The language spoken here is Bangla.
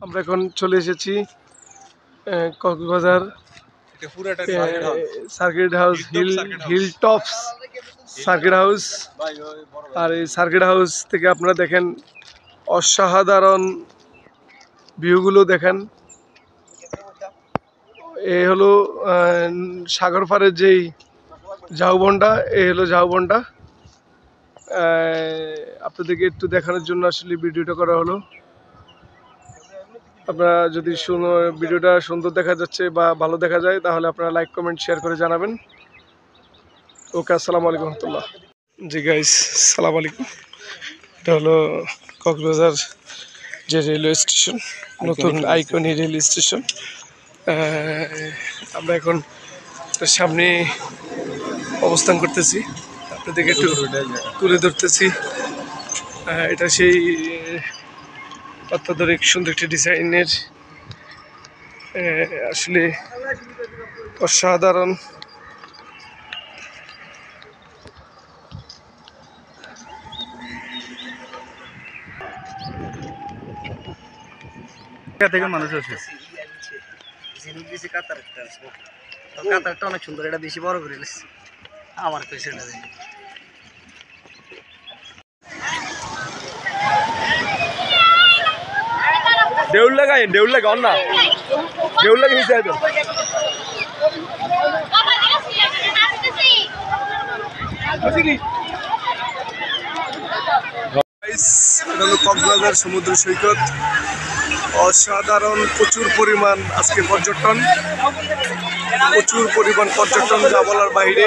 আমরা এখন চলে এসেছি Cox's Bazar circuit house hill tops circuit house. আর এই সার্কিট হাউস থেকে আপনারা দেখেন অসাধারণ ভিউগুলো দেখেন। এই হলো সাগর পাড়ের যেই ঝাউবনটা, এই হলো ঝাউবনটা। আপনাদেরকে একটু দেখানোর জন্য আসলে ভিডিওটা করা হলো। আপনারা যদি ভিডিওটা সুন্দর দেখা যাচ্ছে বা ভালো দেখা যায় তাহলে আপনারা লাইক কমেন্ট শেয়ার করে জানাবেন। ওকে, আসসালামু আলাইকুম রহমতুল্লাহ। জি গাইস, সালাম আলাইকুম। এটা হলো কক্সবাজার যে রেলওয়ে স্টেশন, নতুন আইকনিক রেল স্টেশন। আমরা এখন সামনে অবস্থান করতেছি, আপনাদেরকে একটু তুলে ধরতেছি। এটা সেই অত্যাধুনিক সুন্দর একটি ডিজাইনের, আসলে অসাধারণ। থেকে মানুষ আছে কাতারটা অনেক সুন্দর, এটা বেশি বড় করে আমার কাছে দেউল লাগাই না দেউল লাগাই হিসাবে কক্সবাজার সমুদ্র সৈকত। অসাধারণ, প্রচুর পরিমাণ আজকে পর্যটন, যা বলার বাইরে।